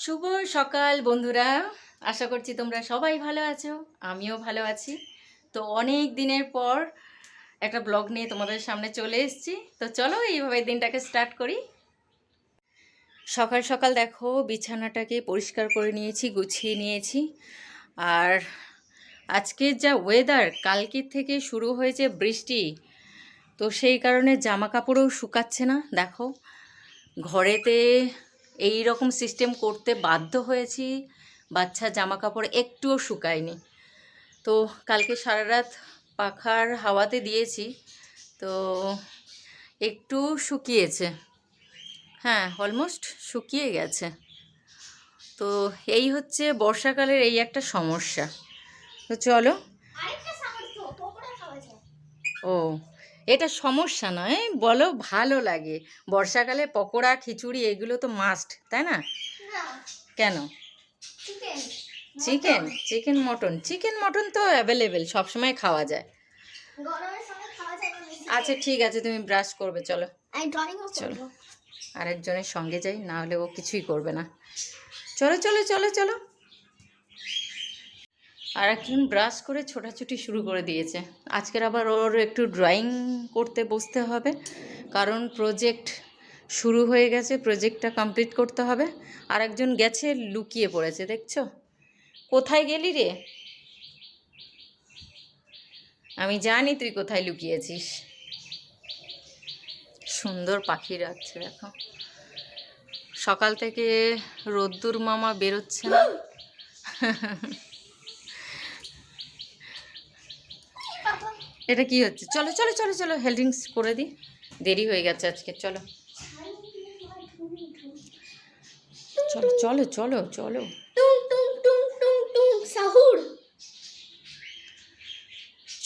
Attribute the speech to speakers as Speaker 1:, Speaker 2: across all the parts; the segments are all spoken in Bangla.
Speaker 1: শুভ সকাল বন্ধুরা। আশা করছি তোমরা সবাই ভালো আছো, আমিও ভালো আছি। তো অনেক দিনের পর একটা ব্লগ নিয়ে তোমাদের সামনে চলে এসেছি। তো চলো এইভাবে দিনটাকে স্টার্ট করি। সকাল সকাল দেখো বিছানাটাকে পরিষ্কার করে নিয়েছি, গুছিয়ে নিয়েছি। আর আজকের যা ওয়েদার, কালকের থেকে শুরু হয়েছে বৃষ্টি, তো সেই কারণে জামা কাপড়ও শুকাচ্ছে না। দেখো ঘরেতে এই রকম সিস্টেম করতে বাধ্য হয়েছি, বাচ্চা জামা কাপড় একটুও শুকায়নি। তো কালকে সারা রাত পাখার হাওয়াতে দিয়েছি, তো একটু শুকিয়েছে। হ্যাঁ, অলমোস্ট শুকিয়ে গেছে। তো এই হচ্ছে বর্ষাকালের এই একটা সমস্যা। তো চলো। ও, এটা সমস্যা নয়, বলো ভালো লাগে। বর্ষাকালে পকোড়া খিচুড়ি এগুলো তো মাস্ট, তাই না? কেন? চিকেন চিকেন মটন তো অ্যাভেলেবেল, সবসময় খাওয়া যায়। আচ্ছা ঠিক আছে, তুমি ব্রাশ করবে, চলো চলো। আরেকজনের সঙ্গে যাই, না হলে ও কিছুই করবে না। চলো চলো চলো চলো। আর একজন ব্রাশ করে ছোটাছুটি শুরু করে দিয়েছে। আজকের আবার ওর একটু ড্রয়িং করতে বসতে হবে, কারণ প্রজেক্ট শুরু হয়ে গেছে, প্রজেক্টটা কমপ্লিট করতে হবে। আর একজন গেছে লুকিয়ে পড়েছে, দেখছো? কোথায় গেলি রে? আমি জানি তুই কোথায় লুকিয়েছিস। সুন্দর পাখি রাখছে দেখো। সকাল থেকে রোদ্দুর মামা বেরোচ্ছে না। এটা কি হচ্ছে? চলো চলো চলো চলো, হেল্ডিংস করে দিই, দেরি হয়ে গেছে আজকে। চলো চলো চলো চলো চলো।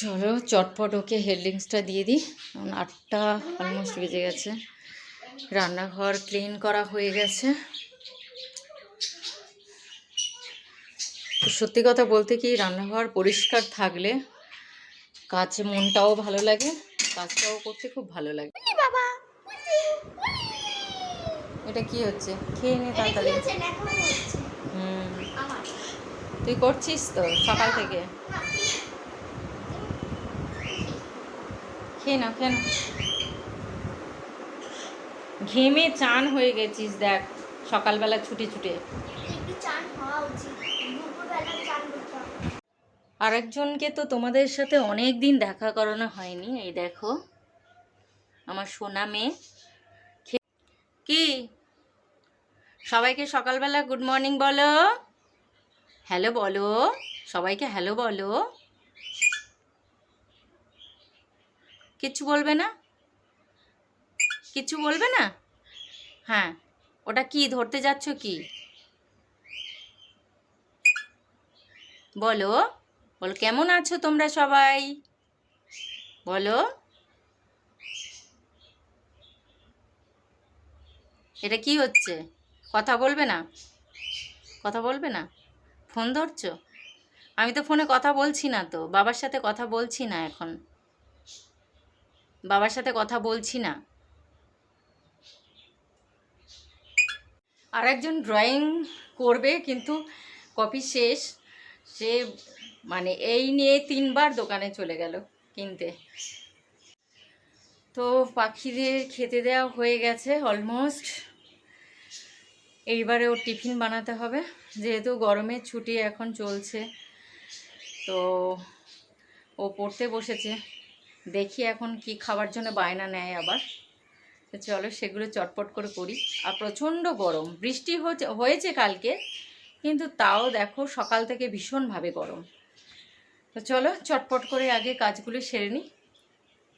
Speaker 1: চলো চটপট ওকে হেল্ডিংসটা দিয়ে দিই, কারণ 8টা অলমোস্ট বেজে গেছে। রান্নাঘর ক্লিন করা হয়ে গেছে। সত্যি কথা বলতে কি, রান্নাঘর পরিষ্কার থাকলে কাজে মনটাও ভালো লাগে, কাজটাও করতে খুব ভালো লাগে। এটা কি হচ্ছে? খেয়ে নে তাড়াতাড়ি। হুম, তুই করছিস তো সকাল থেকে। খেয়ে না খেয়ে না। ঘেমে চান হয়ে গেছিস দেখ, সকালবেলা ছুটে ছুটে। আরেকজনকে তো তোমাদের সাথে অনেক দিন দেখা করানো হয়নি, এই দেখো আমার সোনা মেয়ে। কি সবাইকে সকালবেলা গুড মর্নিং বলো, হ্যালো বলো, সবাইকে হ্যালো বলো। কিচ্ছু বলবে না? কিচ্ছু বলবে না? হ্যাঁ, ওটা কি ধরতে যাচ্ছ কি? বলো বলো, কেমন আছো তোমরা সবাই? বলো। এটা কি হচ্ছে? কথা বলবে না? কথা বলবে না? ফোন ধরছো? আমি তো ফোনে কথা বলছি না, তো বাবার সাথে কথা বলছি না এখন, বাবার সাথে কথা বলছি না। আর একজন ড্রয়িং করবে, কিন্তু কপি শেষ। সে মানে এই নিয়ে 3বার দোকানে চলে গেল কিনতে। তো পাখিদের খেতে দেওয়া হয়ে গেছে অলমোস্ট। এইবারে ওর টিফিন বানাতে হবে, যেহেতু গরমের ছুটি এখন চলছে। তো ও পড়তে বসেছে, দেখি এখন কি খাবার জন্য বায়না নেয় আবার। তো চলো সেগুলো চটপট করে করি। আর প্রচণ্ড গরম, বৃষ্টি হয়েছে কালকে, কিন্তু তাও দেখো সকাল থেকে ভীষণভাবে গরম। তো চলো চটপট করে আগে কাজগুলো সেরে নিই।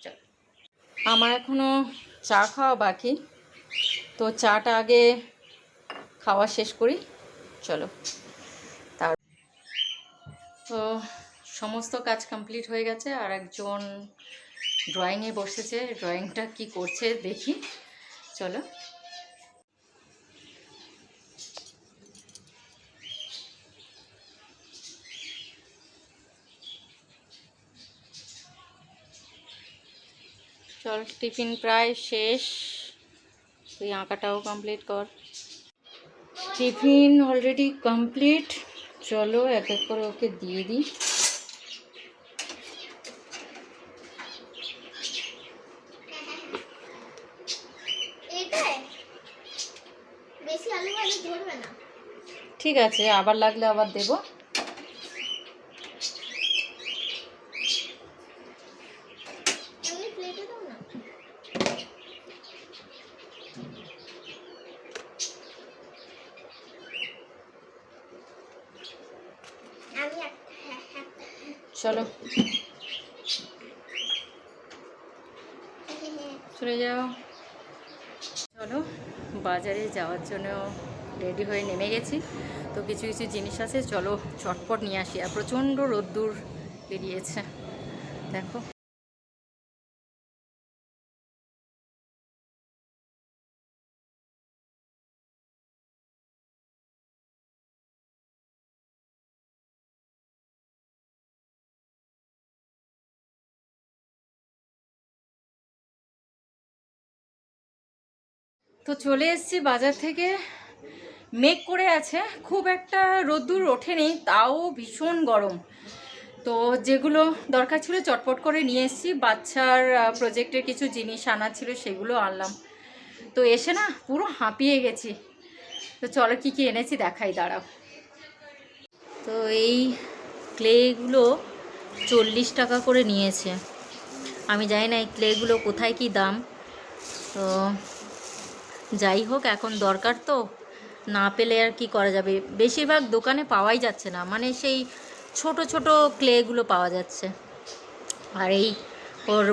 Speaker 1: চলো, আমার এখনও চা খাওয়া বাকি, তো চাটা আগে খাওয়া শেষ করি। চলো। তার তো সমস্ত কাজ কমপ্লিট হয়ে গেছে, আর একজন ড্রয়িংয়ে বসেছে, ড্রয়িংটা কি করছে দেখি। চলো। চল, টিফিন প্রায় শেষ, তুই আঁকাটাও কমপ্লিট কর। Tiffin already complete. চলো এক এক করে ওকে দিয়ে দিই। ঠিক আছে, আবার লাগলে আবার দেবো। চলো চলে যাও। চলো বাজারে যাওয়ার জন্য রেডি হয়ে নেমে গেছি। তো কিছু কিছু জিনিস আছে, চলো চটপট নিয়ে আসি। আর প্রচণ্ড রোদ্দুর বেরিয়েছে দেখো। তো চলে এসেছি বাজার থেকে। মেঘ করে আছে, খুব একটা রোদ্দুর ওঠেনি, তাও ভীষণ গরম। তো যেগুলো দরকার ছিল চটপট করে নিয়ে এসেছি। বাচ্চার প্রজেক্টের কিছু জিনিস আনার ছিল, সেগুলো আনলাম। তো এসে না পুরো হাঁপিয়ে গেছি। তো চলো কী কী এনেছি দেখাই, দাঁড়াও। তো এই ক্লেগুলো 40 টাকা করে নিয়েছে। আমি জানি না এই ক্লেগুলো কোথায় কি দাম। তো যাই হোক, এখন দরকার তো, না পেলে আর কি করা যাবে। বেশিরভাগ দোকানে পাওয়াই যাচ্ছে না, মানে সেই ছোট ছোট ক্লেগুলো পাওয়া যাচ্ছে। আর এই ওর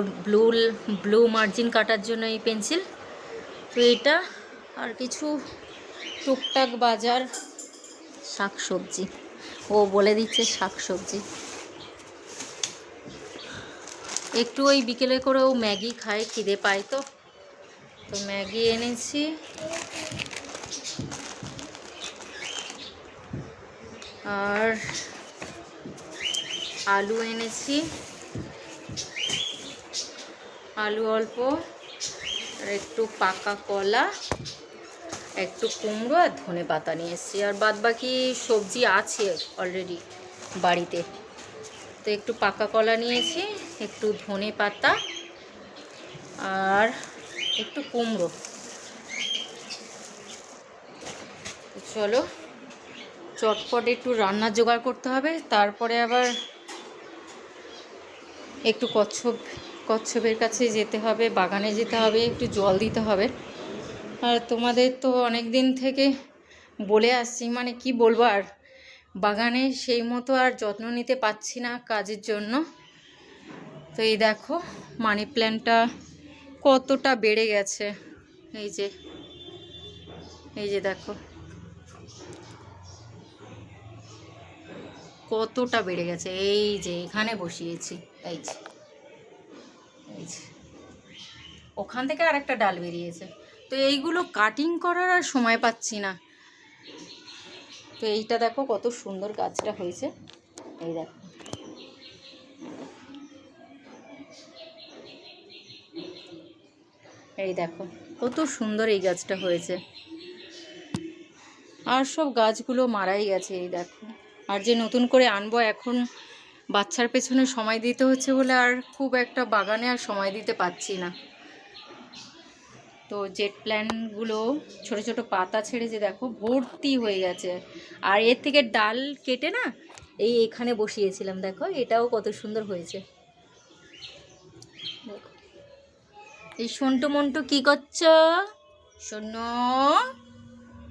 Speaker 1: ব্লু মার্জিন কাটার জন্য এই পেন্সিল। তো এটা আর কিছু টুকটাক বাজার, শাকসবজি। ও বলে দিচ্ছে শাকসবজি। একটু ওই বিকেলে করেও ম্যাগি খায়, খিদে পায়। তো ম্যাগি এনেছি। আর আলু এনেছি, আলু অল্প, আর একটু পাকা কলা, একটু কুমড়ো আর ধনে পাতা নিয়ে এসেছি। আর বাদ বাকি সবজি আছে অলরেডি বাড়িতে। তো একটু পাকা কলা নিয়েছি, একটু ধনে পাতা আর একটু কুমড়ো। চলো চটপট একটু রান্নার জোগাড় করতে হবে। তারপরে আবার একটু কচ্ছপের কাছে যেতে হবে, বাগানে যেতে হবে, একটু জল দিতে হবে। আর তোমাদের তো অনেক দিন থেকে বলে আসছি, মানে কি বলবো, আর বাগানে সেই মতো আর যত্ন নিতে পারছি না কাজের জন্য। তো এই দেখো মানি প্ল্যান্টটা কতটা বেড়ে গেছে। এই যে দেখো কতটা বেড়ে গেছে। এই যে এখানে বসিয়েছি, এই যে ওখান থেকে আর একটা ডাল বেরিয়েছে। তো এইগুলো কাটিং করার আর সময় পাচ্ছি না। তো এইটা দেখো কত সুন্দর গাছটা হয়েছে। এই দেখো, এই দেখো কত সুন্দর এই গাছটা হয়েছে। আর সব গাছগুলো মারাই গেছে, এই দেখো। আর যে নতুন করে আনবো, এখন বাচ্চার পেছনে সময় দিতে হচ্ছে বলে আর খুব একটা বাগানে আর সময় দিতে পারছি না। তো জেট প্ল্যান্টগুলো ছোট ছোট পাতা ছেড়েছে দেখো, ভর্তি হয়ে গেছে। আর এর থেকে ডাল কেটে না এখানে বসিয়েছিলাম, দেখো এটাও কত সুন্দর হয়েছে। এই সন্টু মন্টু কি করছো? শোনো,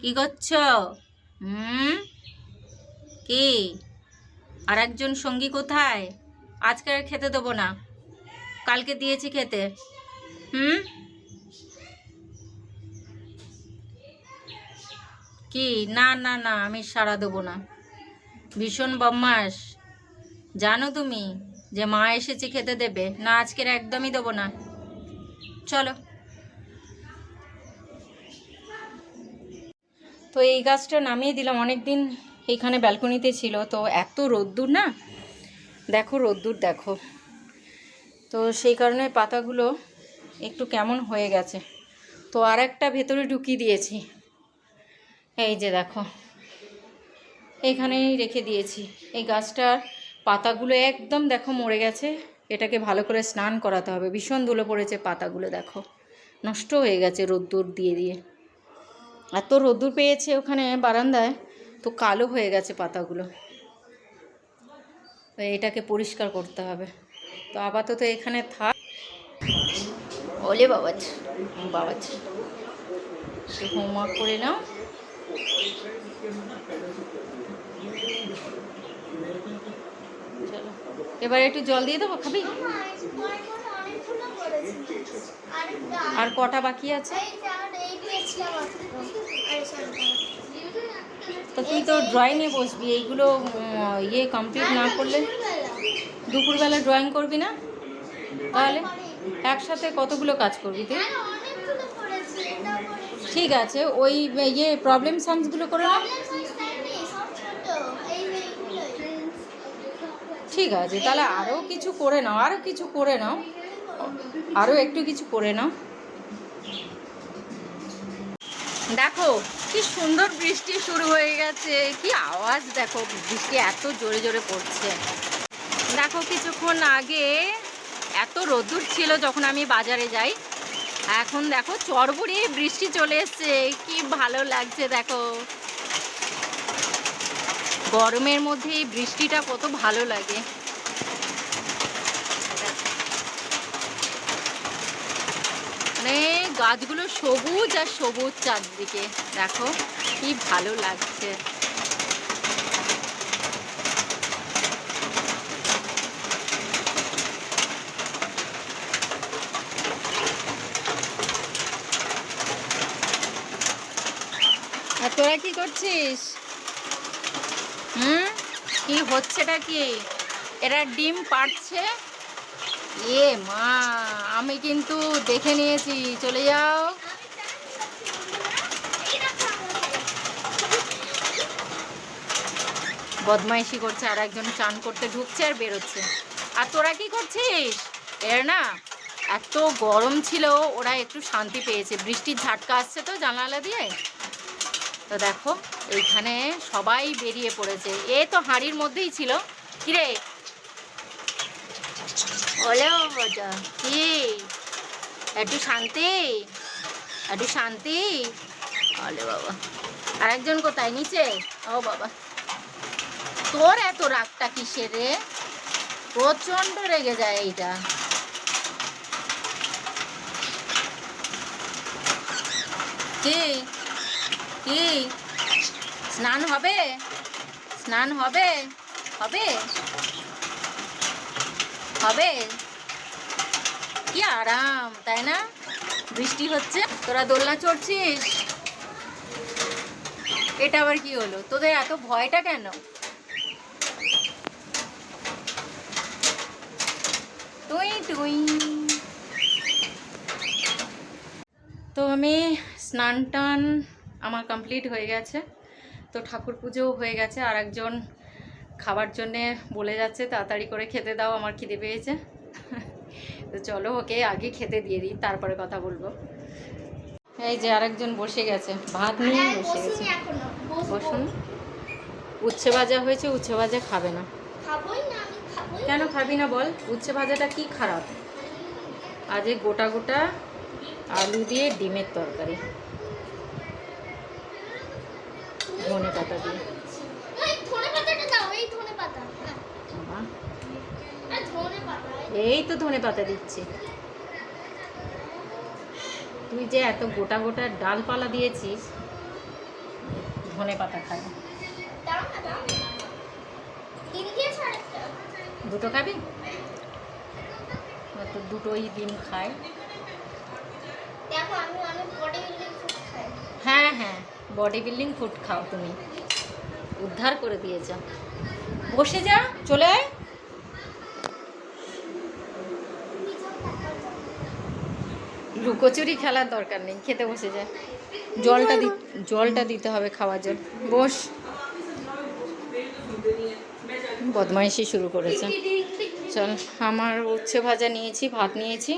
Speaker 1: কি করছো? কি? আর একজন সঙ্গী কোথায়? আজকে আর খেতে দেবো না, কালকে দিয়েছি খেতে। কি? না না না, আমি সাড়া দেবো না। ভীষণ বদমাস, জানো তুমি যে মা এসেছে খেতে দেবে না। আজকের একদমই দেবো না। চলো। তো এই গাছটা নামিয়ে দিলাম, অনেক দিন এইখানে ব্যালকনিতে ছিল। তো এত রোদ্দুর না, দেখো রোদ্দুর দেখো। তো সেই কারণে পাতাগুলো একটু কেমন হয়ে গেছে। তো আর একটা ভেতরে ঢুকিয়ে দিয়েছি। এই যে দেখো, এইখানেই রেখে দিয়েছি। এই গাছটার পাতাগুলো একদম দেখো মরে গেছে। এটাকে ভালো করে স্নান করাতে হবে। ভীষণ ধুলো পড়েছে পাতাগুলো, দেখো নষ্ট হয়ে গেছে রোদ্দুর দিয়ে দিয়ে। এত রোদ্দুর পেয়েছে ওখানে বারান্দায়, তো কালো হয়ে গেছে পাতাগুলো। তো এটাকে পরিষ্কার করতে হবে। তো আপাতত এখানে থাক। ওলে বাবাজ বাবাজ, হোমওয়ার্ক করে নাও। চলো এবার একটু জল দিয়ে দেবো, খাবি? আর কটা বাকি আছে? তো তুই তো ড্রয়িংয়ে বসবি, এইগুলো ইয়ে কমপ্লিট না করলে। দুপুরবেলা ড্রয়িং করবি না? তাহলে একসাথে কতগুলো কাজ করবি তুই? ঠিক আছে, ওই ইয়ে প্রবলেম সামসগুলো করে নাও। ঠিক আছে, তাহলে আরও কিছু করে নাও, আরও কিছু করে নাও, আরও একটু কিছু করে নাও। দেখো কি সুন্দর বৃষ্টি শুরু হয়ে গেছে, কি আওয়াজ দেখো, বৃষ্টি এত জোরে জোরে পড়ছে। দেখো কিছুক্ষণ আগে এত রোদ্দুর ছিল যখন আমি বাজারে যাই, এখন দেখো চড়বড়িয়ে বৃষ্টি চলে এসছে। কি ভালো লাগছে দেখো, গরমের মধ্যে এই বৃষ্টিটা কত ভালো লাগে। মানে গাছগুলো সবুজ আর সবুজ চারদিকে, দেখো কি ভালো লাগছে। আর তোরা কি করছিস? কি হচ্ছেটা কি? এরা ডিম পাড়ছে। এ মা, আমি কিন্তু দেখে নিয়েছি, চলে যাও। বদমাইশি করছে, আর একজন চান করতে ঢুকছে আর বেরোচ্ছে। আর তোরা কি করছিস? এর না এত গরম ছিল, ওরা একটু শান্তি পেয়েছে, বৃষ্টির ঝাটকা আসছে তো জানালা দিয়ে। তো দেখো এইখানে সবাই বেরিয়ে পড়েছে। এ তো হাঁড়ির মধ্যেই ছিল। কিরে ওলে বাবা, কি একটু শান্তি, একটু শান্তি। ওলে বাবা, আরেকজন কোথায়? নিচে? ও বাবা, তোর এত রাগটা কিসের রে? প্রচন্ড রেগে যায় এইটা। কি কি স্নান হবে? স্নান হবে? হবে হবে। কি আরাম তাই না, বৃষ্টি হচ্ছে, তোরা দোলনা চড়ছিস। এটা আবার কি হলো? তোদের এত ভয়টা কেন? টুই টুই। তো আমি স্নান টান আমার কমপ্লিট হয়ে গেছে। তো ঠাকুর পুজোও হয়ে গেছে। আর একজন খাবার জন্যে বলে যাচ্ছে তাড়াতাড়ি করে খেতে দাও, আমার খিদে পেয়েছে। তো চলো ওকে আগে খেতে দিয়ে দিই, তারপরে কথা বলবো। এই যে আরেকজন বসে গেছে, ভাত নিয়ে বসে গেছে। বসুন। উচ্ছে ভাজা হয়েছে, উচ্ছে ভাজা খাবে না। কেন খাবি না বল? উচ্ছে ভাজাটা কি খারাপ? আজ গোটা গোটা আলু দিয়ে ডিমের তরকারি, ধনে পাতা দিয়ে। এই তো ধনে পাতা দিচ্ছি। তুই যে এত গোটা গোটা ডালপালা দিয়েছিস, ধনে পাতা খায়। দুটো খাবি? তো দুটোই ডিম খায়। হ্যাঁ হ্যাঁ, বডি বিল্ডিং ফুড খাও তুমি, উদ্ধার করে দিয়েছ। বসে যা, চলে আয়। লুকোচুরি খেলার দরকার নেই, খেতে বসে যায়। জলটা দিতে হবে, খাওয়ার জল। বস। বদমাইশি শুরু করেছে। চল, আমার উচ্ছে ভাজা নিয়েছি, ভাত নিয়েছি।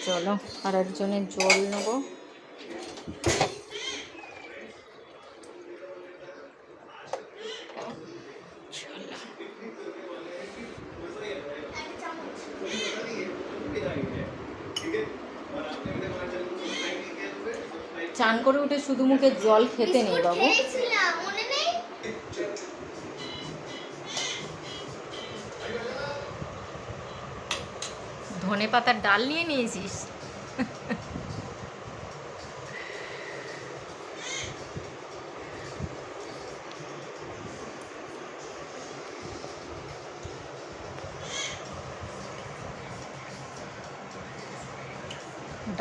Speaker 1: চলো আর একজনের জল নেবো। চান করে উঠে শুধু মুখে জল খেতে নেই বাবু। ধনে পাতার ডাল নিয়ে নিয়েছিস?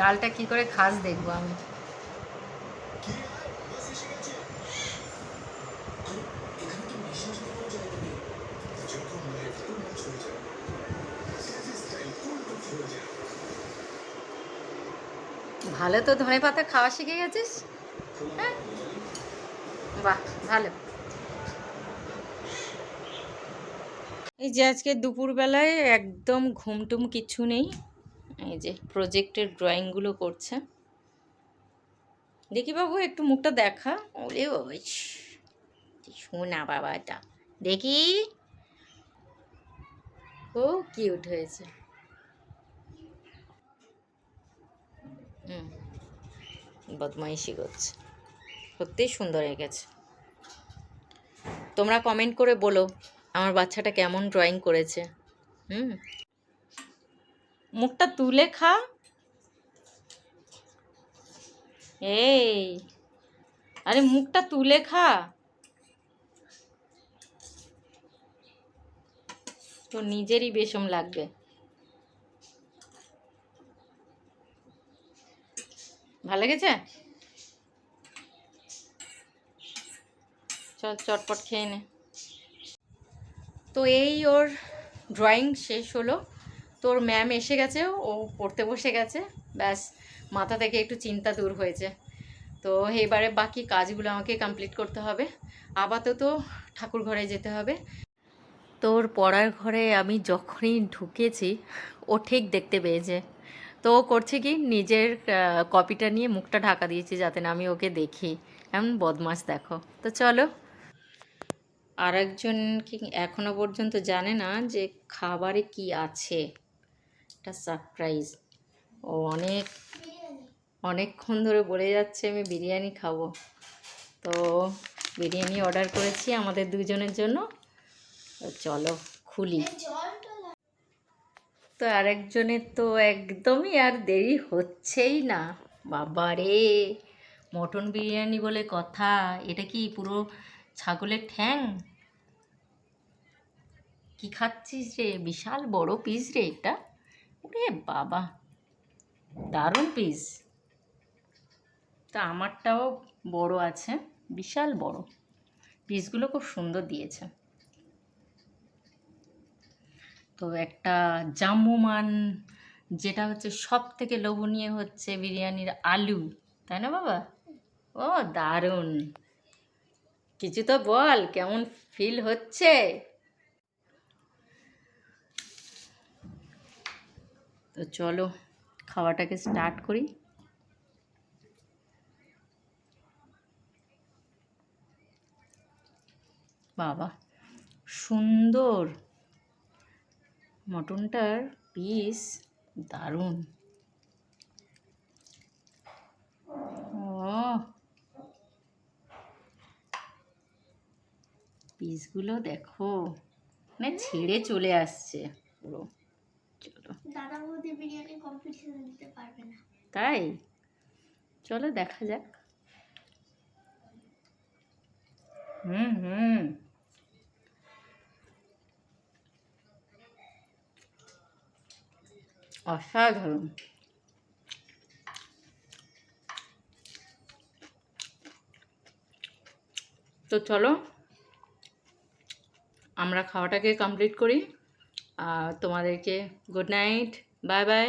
Speaker 1: ডালটা কি করে খাস দেখবো আমি। ভালো তো ধনে পাতা খাওয়া শিখে গেছিস। হ্যাঁ, বাহ ভালো। এই যে আজকে দুপুরবেলায় একদম ঘুমটুম কিছু নেই, এই যে প্রজেক্টের ড্রয়িংগুলো করছে। দেখি বাবু একটু মুখটা দেখা। ওরে ওই শোনা বাবাটা দেখি, ও কিউট হয়েছে। বদমাইশি করছে, সত্যিই সুন্দর হয়ে গেছে। তোমরা কমেন্ট করে বলো আমার বাচ্চাটা কেমন ড্রয়িং করেছে। মুখটা তুলে খা। এই আরে মুখটা তুলে খা, তো নিজেরই বেশম লাগবে। ভালো লেগেছে? চল চটপট খেয়ে নে। তো এই ওর ড্রয়িং শেষ হলো, তোর ম্যাম এসে গেছে, ও পড়তে বসে গেছে, ব্যাস মাথা থেকে একটু চিন্তা দূর হয়েছে। তো এবারে বাকি কাজগুলো আমাকে কমপ্লিট করতে হবে। আপাতত ঠাকুর ঘরে যেতে হবে। তোর পড়ার ঘরে আমি যখনই ঢুকেছি ও ঠিক দেখতে পেয়েছে, তো ও করছে কি নিজের কপিটা নিয়ে মুখটা ঢাকা দিয়েছি যাতে না আমি ওকে দেখি। এমন বদমাস দেখো। তো চলো, আর একজন কি এখনো পর্যন্ত জানে না যে খাবারে কি আছে, এটা সারপ্রাইজ। ও অনেকক্ষণ ধরে বলে যাচ্ছে আমি বিরিয়ানি খাবো। তো বিরিয়ানি অর্ডার করেছি আমাদের দুজনের জন্য। তো চলো খুলি। তো আরেকজনের তো একদমই আর দেরি হচ্ছেই না। বাবা রে, মটন বিরিয়ানি বলে কথা, এটা কি পুরো ছাগলের ঠ্যাং? কি খাচ্ছিস রে? বিশাল বড় পিস রে এটা। ওরে বাবা, দারুণ পিস। তা আমারটাও বড় আছে, বিশাল বড়। পিসগুলো খুব সুন্দর দিয়েছে। তো একটা জাম্বুমান, যেটা হচ্ছে সব থেকে লোভনীয় হচ্ছে বিরিয়ানির আলু, তাই না বাবা? ও দারুণ। কিছু তো বল, কেমন ফিল হচ্ছে? তো চলো খাওয়াটাকে স্টার্ট করি। বাবা সুন্দর, মটনটার পিস দারুণ। ও পিসগুলো দেখো, মানে ছেড়ে চলে আসছে পুরো। চলো,
Speaker 2: দাদা বৌদি বিরিয়ানি কম্পিটিশন দিতে পারবে না,
Speaker 1: তাই চলো দেখা যাক। অসাধারণ। তো চলো আমরা খাওয়াটাকে কমপ্লিট করি। তোমাদেরকে গুড নাইট, বাই বাই।